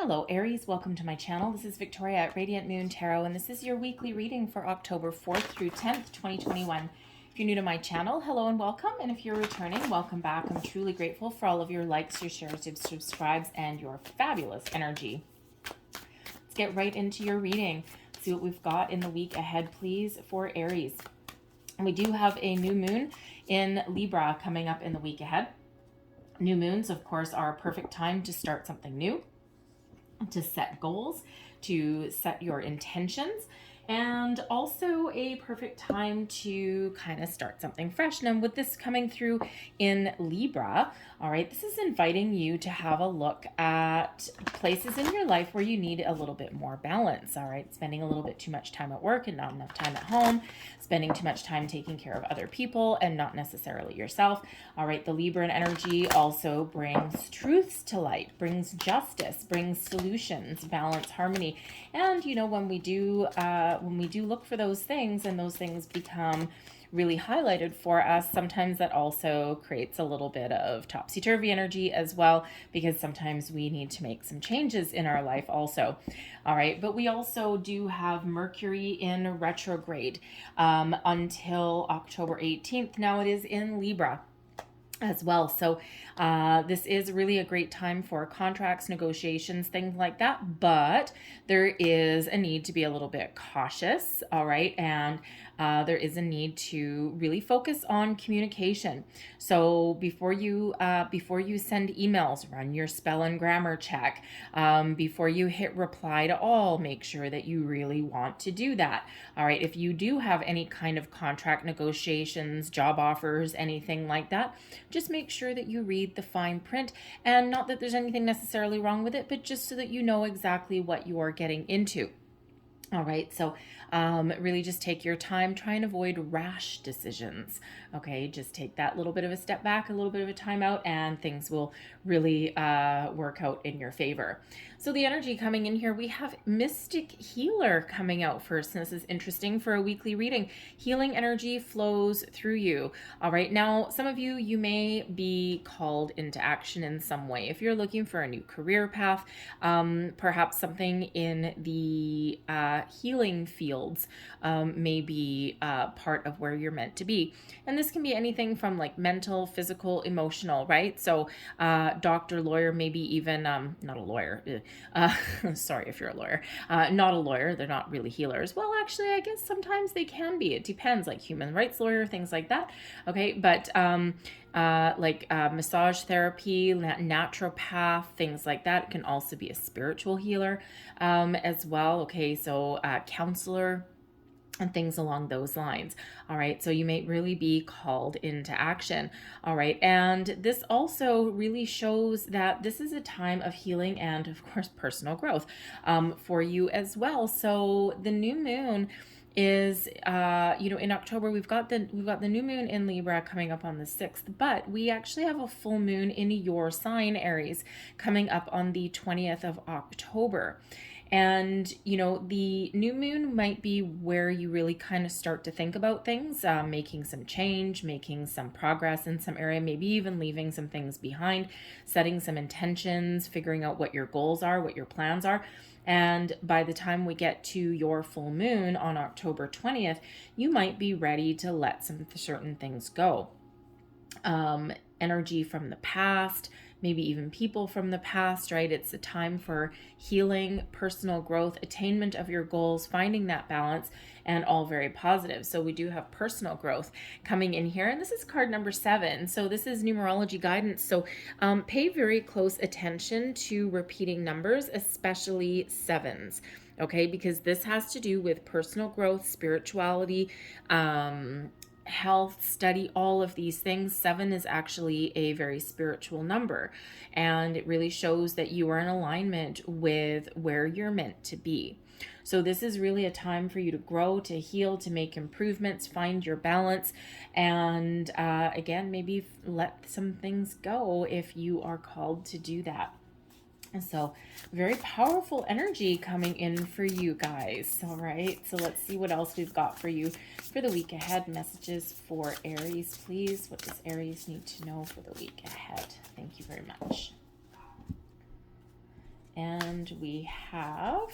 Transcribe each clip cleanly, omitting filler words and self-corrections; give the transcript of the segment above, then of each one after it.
Hello Aries, welcome to my channel. This is Victoria at Radiant Moon Tarot, and this is your weekly reading for October 4th through 10th, 2021. If you're new to my channel, hello and welcome, and if you're returning, welcome back. I'm truly grateful for all of your likes, your shares, your subscribes, and your fabulous energy. Let's get right into your reading. See what we've got in the week ahead, please, for Aries. And we do have a new moon in Libra coming up in the week ahead. New moons, of course, are a perfect time to start something new, to set goals, to set your intentions, and also a perfect time to kind of start something fresh. Now, with this coming through in Libra, all right, this is inviting you to have a look at places in your life where you need a little bit more balance, all right? Spending a little bit too much time at work and not enough time at home, spending too much time taking care of other people and not necessarily yourself, all right? The Libran energy also brings truths to light, brings justice, brings solutions, balance, harmony. And, you know, when we do look for those things and those things become really highlighted for us, sometimes that also creates a little bit of topsy-turvy energy as well, because sometimes we need to make some changes in our life also. All right, but we also do have Mercury in retrograde until October 18th. Now it is in Libra as well. So this is really a great time for contracts, negotiations, things like that. But there is a need to be a little bit cautious, all right? And there is a need to really focus on communication. So before you send emails, run your spell and grammar check. Before you hit reply to all, make sure that you really want to do that. All right. If you do have any kind of contract negotiations, job offers, anything like that, just make sure that you read the fine print, and not that there's anything necessarily wrong with it, but just so that you know exactly what you are getting into. All right, so really just take your time, try and avoid rash decisions. Okay, just take that little bit of a step back, a little bit of a time out, and things will really work out in your favor. So the energy coming in here, we have Mystic Healer coming out first, and this is interesting for a weekly reading. Healing energy flows through you. All right, now some of you may be called into action in some way. If you're looking for a new career path, perhaps something in the healing fields may be part of where you're meant to be. And this can be anything from like mental, physical, emotional, right? So doctor, lawyer, maybe even not a lawyer. Sorry if you're a lawyer. Not a lawyer. They're not really healers. Well, actually, I guess sometimes they can be. It depends, like human rights lawyer, things like that. Okay, but massage therapy, naturopath, things like that. It can also be a spiritual healer as well. Okay, so counselor and things along those lines. All right, so you may really be called into action. All right, and this also really shows that this is a time of healing and, of course, personal growth for you as well. So the new moon is in October we've got the new moon in Libra coming up on the 6th, but we actually have a full moon in your sign, Aries, coming up on the 20th of October. And, you know, the new moon might be where you really kind of start to think about things, making some change, making some progress in some area, maybe even leaving some things behind, setting some intentions, figuring out what your goals are, what your plans are. And by the time we get to your full moon on October 20th, you might be ready to let some certain things go. Energy from the past, maybe even people from the past, right? It's a time for healing, personal growth, attainment of your goals, finding that balance, and all very positive. So we do have personal growth coming in here, and this is card number 7. So this is numerology guidance. So pay very close attention to repeating numbers, especially 7s. Okay, because this has to do with personal growth, spirituality, health, study, all of these things. 7 is actually a very spiritual number, and it really shows that you are in alignment with where you're meant to be. So this is really a time for you to grow, to heal, to make improvements, find your balance, and again, maybe let some things go if you are called to do that. And so very powerful energy coming in for you guys. All right, so let's see what else we've got for you for the week ahead. Messages for Aries, please. What does Aries need to know for the week ahead? Thank you very much. And And we have,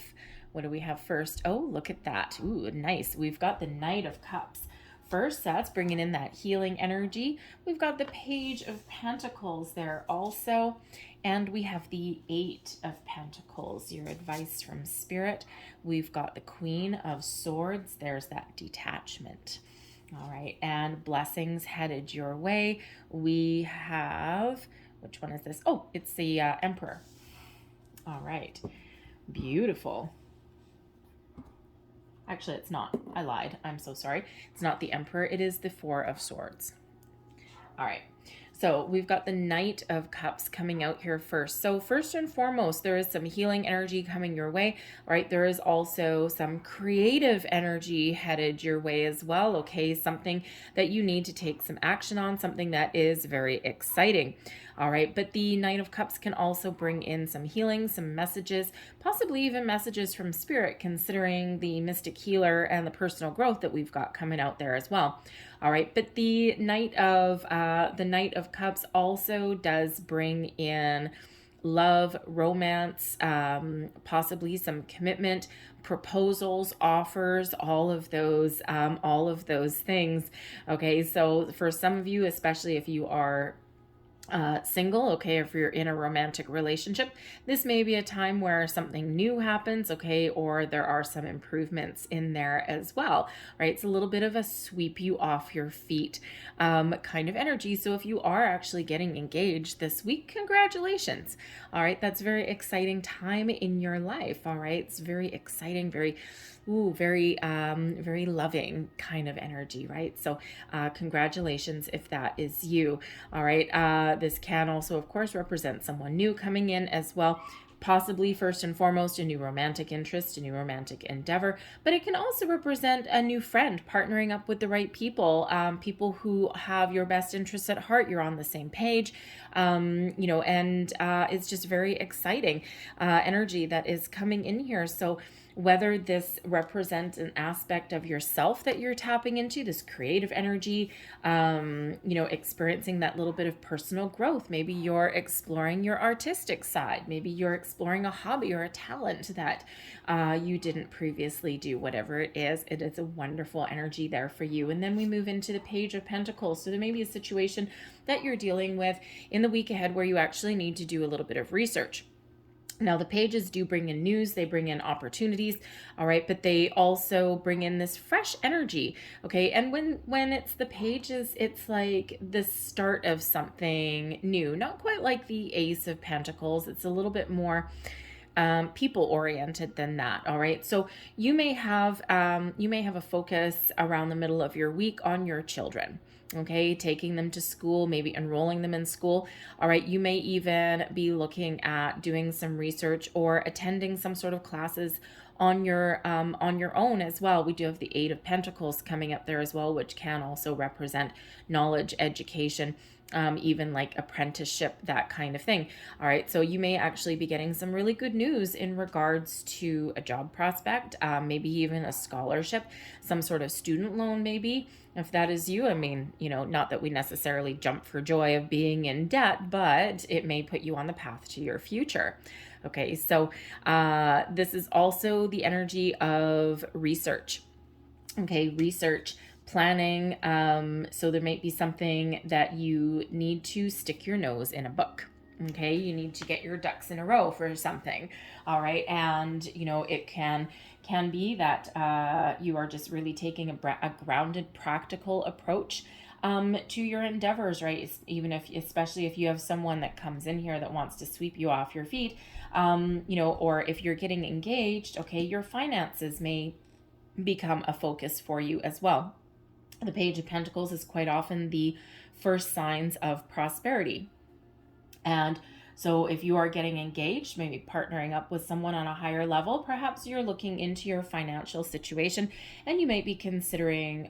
what do we have first? Oh, look at that. Ooh, nice. We've got the Knight of Cups. First, that's bringing in that healing energy. We've got the Page of Pentacles there also. And we have the Eight of Pentacles, your advice from Spirit. We've got the Queen of Swords. There's that detachment. All right, and blessings headed your way. We have, which one is this? Oh, it's the Emperor. All right, beautiful. Actually, it's not. I lied. I'm so sorry. It's not the Emperor. It is the Four of Swords. All right. So we've got the Knight of Cups coming out here first. So first and foremost, there is some healing energy coming your way, right? There is also some creative energy headed your way as well, okay? Something that you need to take some action on, something that is very exciting. All right, but the Knight of Cups can also bring in some healing, some messages, possibly even messages from Spirit, considering the mystic healer and the personal growth that we've got coming out there as well. All right, but the Knight of Cups also does bring in love, romance, possibly some commitment, proposals, offers, all of those things. Okay, so for some of you, especially if you are single, okay, if you're in a romantic relationship, this may be a time where something new happens, okay, or there are some improvements in there as well, right? It's a little bit of a sweep you off your feet kind of energy. So if you are actually getting engaged this week, congratulations. All right, that's a very exciting time in your life. All right, it's very exciting, very loving kind of energy, right? So congratulations if that is you. All right, this can also, of course, represent someone new coming in as well. Possibly, first and foremost, a new romantic interest, a new romantic endeavor, but it can also represent a new friend partnering up with the right people, people who have your best interests at heart. You're on the same page, and it's just very exciting energy that is coming in here. So whether this represents an aspect of yourself that you're tapping into, this creative energy, experiencing that little bit of personal growth. Maybe you're exploring your artistic side. Maybe you're exploring a hobby or a talent that you didn't previously do. Whatever it is a wonderful energy there for you. And then we move into the Page of Pentacles. So there may be a situation that you're dealing with in the week ahead where you actually need to do a little bit of research. Now, the pages do bring in news, they bring in opportunities, all right, but they also bring in this fresh energy, okay? And when it's the pages, it's like the start of something new, not quite like the Ace of Pentacles. It's a little bit more people oriented than that. All right. So you may have a focus around the middle of your week on your children. Okay. Taking them to school, maybe enrolling them in school. All right. You may even be looking at doing some research or attending some sort of classes on your own as well. We do have the Eight of Pentacles coming up there as well, which can also represent knowledge, education, even like apprenticeship, that kind of thing. All right, so you may actually be getting some really good news in regards to a job prospect, maybe even a scholarship, some sort of student loan maybe. If that is you, I mean, not that we necessarily jump for joy of being in debt, but it may put you on the path to your future. Okay, so this is also the energy of research. Okay, research, planning. So there might be something that you need to stick your nose in a book. Okay, you need to get your ducks in a row for something. All right, and it can be that you are just really taking a grounded, practical approach to your endeavors, right? Especially if you have someone that comes in here that wants to sweep you off your feet, or if you're getting engaged, okay, your finances may become a focus for you as well. The Page of Pentacles is quite often the first signs of prosperity. And so if you are getting engaged, maybe partnering up with someone on a higher level, perhaps you're looking into your financial situation and you might be considering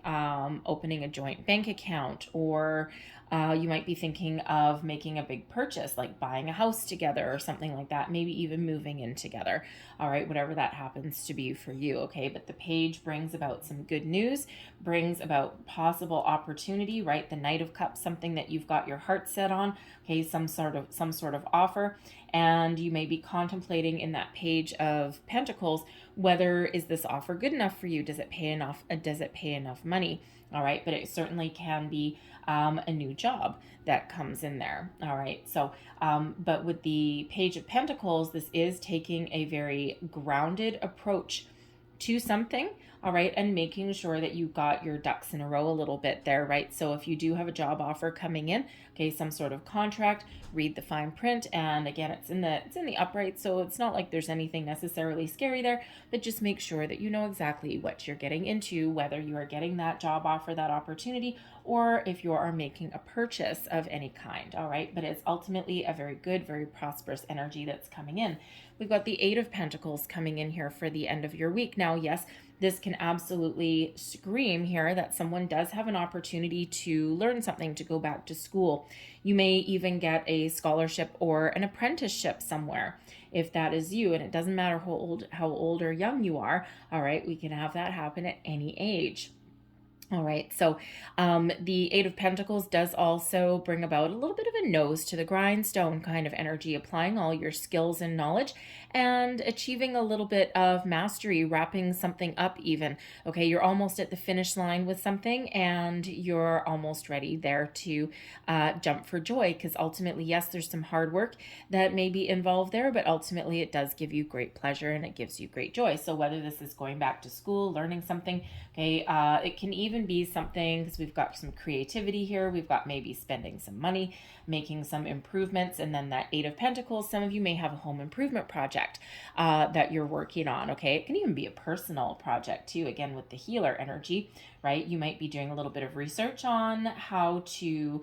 opening a joint bank account or You might be thinking of making a big purchase, like buying a house together or something like that, maybe even moving in together. All right, whatever that happens to be for you, okay? But the page brings about some good news, brings about possible opportunity, right? The Knight of Cups, something that you've got your heart set on, okay? Some sort of offer, and you may be contemplating in that page of Pentacles whether is this offer good enough for you? Does it pay enough? Does it pay enough money? All right, but it certainly can be a new job that comes in there. All right, so but with the Page of Pentacles, this is taking a very grounded approach to something, all right, and making sure that you got your ducks in a row a little bit there, right? So if you do have a job offer coming in, okay, some sort of contract, read the fine print, and again, it's in the upright, so it's not like there's anything necessarily scary there, but just make sure that you know exactly what you're getting into, whether you are getting that job offer, that opportunity, or if you are making a purchase of any kind, all right? But it's ultimately a very good, very prosperous energy that's coming in. We've got the Eight of Pentacles coming in here for the end of your week. Now, yes, this can absolutely scream here that someone does have an opportunity to learn something, to go back to school. You may even get a scholarship or an apprenticeship somewhere if that is you, and it doesn't matter how old or young you are. All right, we can have that happen at any age. All right, so the Eight of Pentacles does also bring about a little bit of a nose to the grindstone kind of energy, applying all your skills and knowledge and achieving a little bit of mastery, wrapping something up even. Okay, you're almost at the finish line with something and you're almost ready there to jump for joy, because ultimately, yes, there's some hard work that may be involved there, but ultimately it does give you great pleasure and it gives you great joy. So whether this is going back to school, learning something, okay, it can even be something, because we've got some creativity here, we've got maybe spending some money, making some improvements, and then that Eight of Pentacles, some of you may have a home improvement project that you're working on, okay? It can even be a personal project too, again with the healer energy, right? You might be doing a little bit of research on how to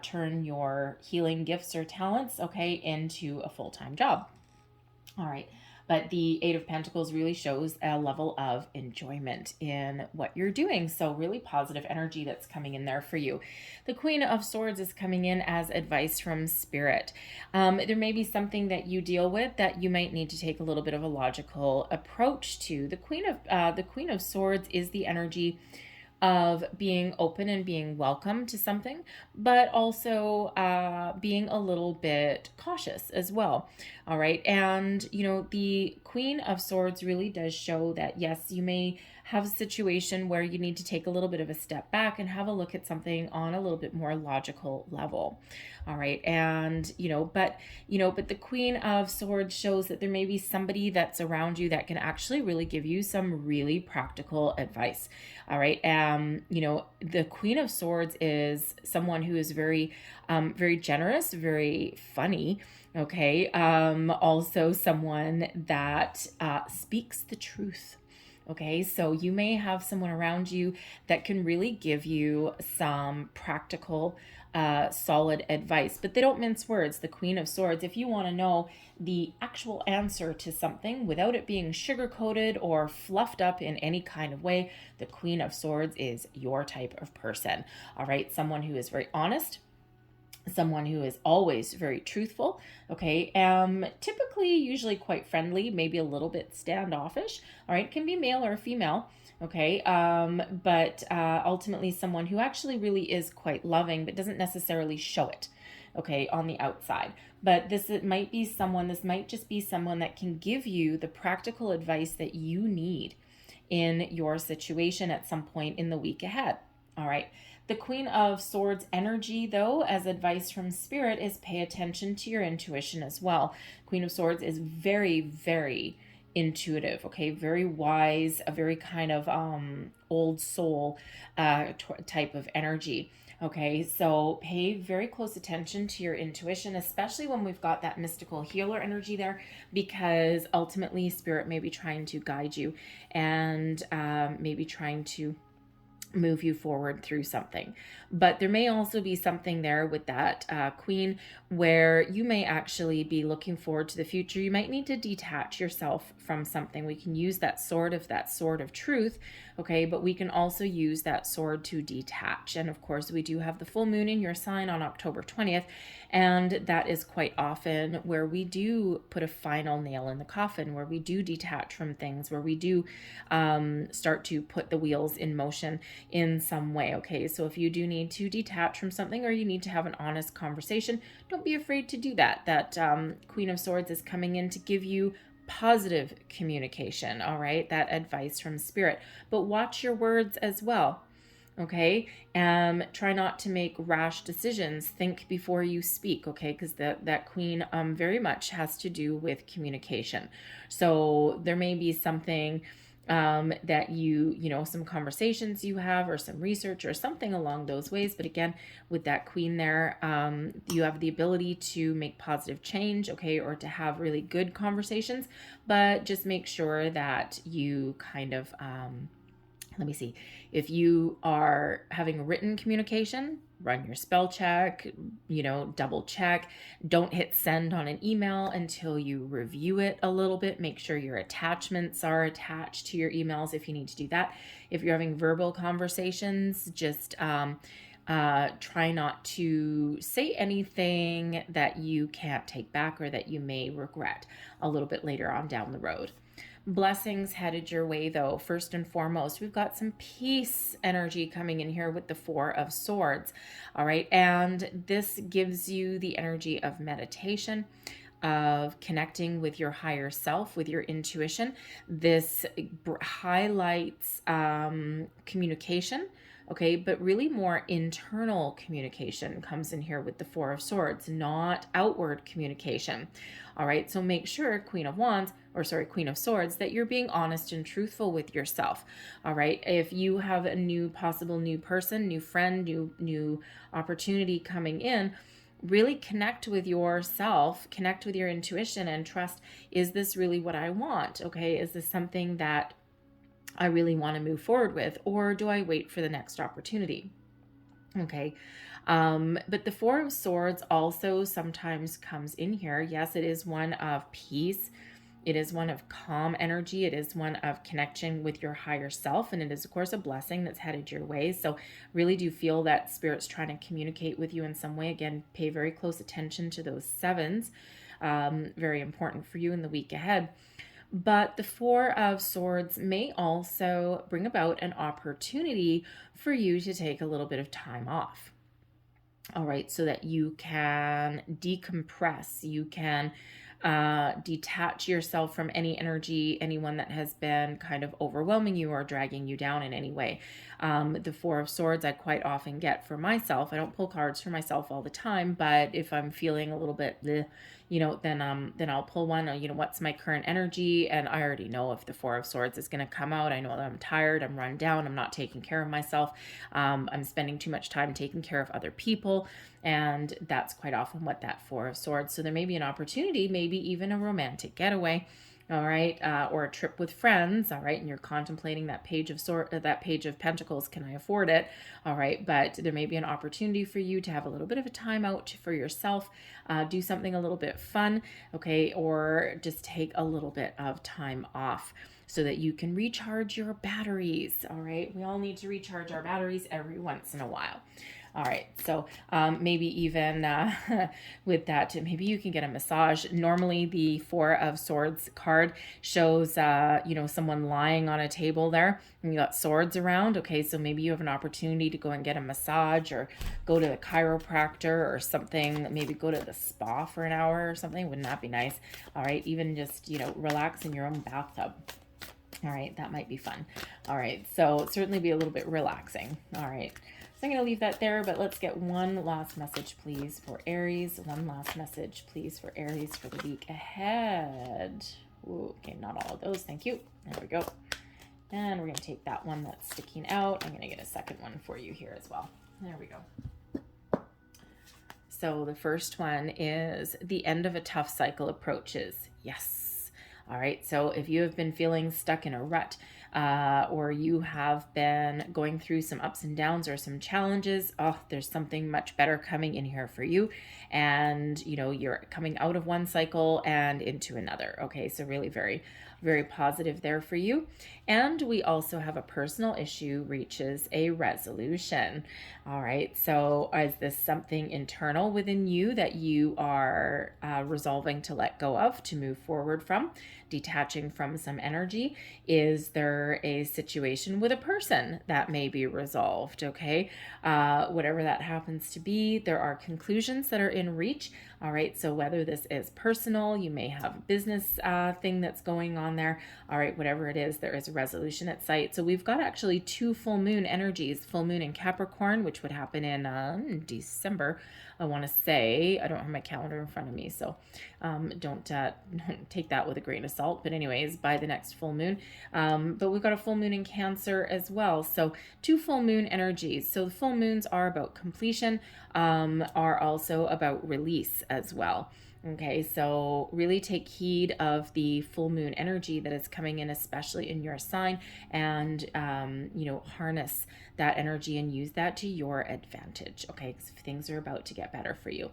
turn your healing gifts or talents, okay, into a full-time job. All right. But the Eight of Pentacles really shows a level of enjoyment in what you're doing. So really positive energy that's coming in there for you. The Queen of Swords is coming in as advice from Spirit. There may be something that you deal with that you might need to take a little bit of a logical approach to. The Queen of Swords is the energy of being open and being welcome to something, but also being a little bit cautious as well. All right. And, you know, the Queen of Swords really does show that, yes, you may have a situation where you need to take a little bit of a step back and have a look at something on a little bit more logical level. All right. And, but the Queen of Swords shows that there may be somebody that's around you that can actually really give you some really practical advice. All right. The Queen of Swords is someone who is very, very generous, very funny. Okay. Also someone that speaks the truth. Okay, so you may have someone around you that can really give you some practical, solid advice, but they don't mince words. The Queen of Swords, if you want to know the actual answer to something without it being sugar-coated or fluffed up in any kind of way, the Queen of Swords is your type of person. All right, someone who is very honest, someone who is always very truthful, okay, typically usually quite friendly, maybe a little bit standoffish, all right, can be male or female, okay, but ultimately someone who actually really is quite loving but doesn't necessarily show it, okay, on the outside. But this might just be someone that can give you the practical advice that you need in your situation at some point in the week ahead, all right. The Queen of Swords energy, though, as advice from Spirit, is pay attention to your intuition as well. Queen of Swords is very, very intuitive, okay? Very wise, a very kind of old soul type of energy, okay? So pay very close attention to your intuition, especially when we've got that mystical healer energy there, because ultimately Spirit may be trying to guide you and maybe trying to move you forward through something. But there may also be something there with that Queen where you may actually be looking forward to the future. You might need to detach yourself from something. We can use that sword of truth, okay? But we can also use that sword to detach. And of course, we do have the full moon in your sign on October 20th, and that is quite often where we do put a final nail in the coffin, where we do detach from things, where we do start to put the wheels in motion in some way, okay? So if you do need to detach from something, or you need to have an honest conversation, don't be afraid to do that. That Queen of Swords is coming in to give you positive communication, all right? That advice from Spirit. But watch your words as well. Okay. Try not to make rash decisions. Think before you speak. Okay. Because that Queen very much has to do with communication. So there may be something that some conversations you have, or some research or something along those ways. But again, with that Queen there, you have the ability to make positive change, okay, or to have really good conversations, but just make sure that you kind of, let me see, if you are having written communication, run your spell check, double check. Don't hit send on an email until you review it a little bit. Make sure your attachments are attached to your emails if you need to do that. If you're having verbal conversations, just try not to say anything that you can't take back or that you may regret a little bit later on down the road. Blessings headed your way, though. First and foremost, we've got some peace energy coming in here with the Four of Swords. All right. And this gives you the energy of meditation, of connecting with your higher self, with your intuition. This highlights communication. Okay, but really more internal communication comes in here with the Four of Swords, not outward communication. All right, so make sure, Queen of Swords, that you're being honest and truthful with yourself. All right, if you have a possible new person, new friend, new opportunity coming in, really connect with yourself, connect with your intuition, and trust, is this really what I want? Okay, is this something that I really want to move forward with, or do I wait for the next opportunity? Okay. But the Four of Swords also sometimes comes in here. Yes, it is one of peace. It is one of calm energy. It is one of connection with your higher self. And it is, of course, a blessing that's headed your way. So really do feel that Spirit's trying to communicate with you in some way. Again, pay very close attention to those sevens. Very important for you in the week ahead. But the Four of Swords may also bring about an opportunity for you to take a little bit of time off. All right, so that you can decompress, you can detach yourself from any energy, anyone that has been kind of overwhelming you or dragging you down in any way. The Four of Swords I quite often get for myself. I don't pull cards for myself all the time, but if I'm feeling a little bit bleh, then I'll pull one. What's my current energy? And I already know if the Four of Swords is going to come out. I know that I'm tired, I'm run down, I'm not taking care of myself. I'm spending too much time taking care of other people. And that's quite often what that Four of Swords. So there may be an opportunity, maybe even a romantic getaway, all right, or a trip with friends, all right, and you're contemplating that Page of Pentacles. Can I afford it? All right, but there may be an opportunity for you to have a little bit of a time out for yourself, do something a little bit fun, okay, or just take a little bit of time off so that you can recharge your batteries. All right, we all need to recharge our batteries every once in a while. All right, so maybe even with that, maybe you can get a massage. Normally, the Four of Swords card shows, someone lying on a table there, and you got swords around. Okay, so maybe you have an opportunity to go and get a massage, or go to the chiropractor or something. Maybe go to the spa for an hour or something. Wouldn't that be nice? All right, even just relax in your own bathtub. All right, that might be fun. All right, so certainly be a little bit relaxing. All right. So I'm going to leave that there, but let's get one last message, please, for Aries. One last message, please, for Aries for the week ahead. Ooh, okay, not all of those. Thank you. There we go. And we're going to take that one that's sticking out. I'm going to get a second one for you here as well. There we go. So the first one is the end of a tough cycle approaches. Yes. All right, so if you have been feeling stuck in a rut, or you have been going through some ups and downs or some challenges, there's something much better coming in here for you. And, you're coming out of one cycle and into another. Okay, so really very, very positive there for you. And we also have a personal issue reaches a resolution. All right, so is this something internal within you that you are resolving to let go of, to move forward from, detaching from some energy? Is there a situation with a person that may be resolved? Okay, whatever that happens to be, there are conclusions that are in reach. All right, so whether this is personal, you may have a business thing that's going on there. All right, whatever it is, there is a resolution at sight. So we've got actually 2 full moon energies, full moon in Capricorn, which would happen in December. I want to say, I don't have my calendar in front of me, so don't take that with a grain of salt. But anyways, by the next full moon. But we've got a full moon in Cancer as well. So 2 full moon energies. So the full moons are about completion, are also about release as well. Okay, so really take heed of the full moon energy that is coming in, especially in your sign, and harness that energy and use that to your advantage. Okay, because things are about to get better for you.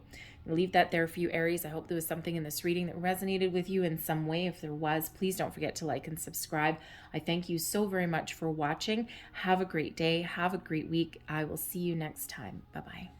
I'll leave that there for you, Aries. I hope there was something in this reading that resonated with you in some way. If there was, please don't forget to like and subscribe. I thank you so very much for watching. Have a great day. Have a great week. I will see you next time. Bye-bye.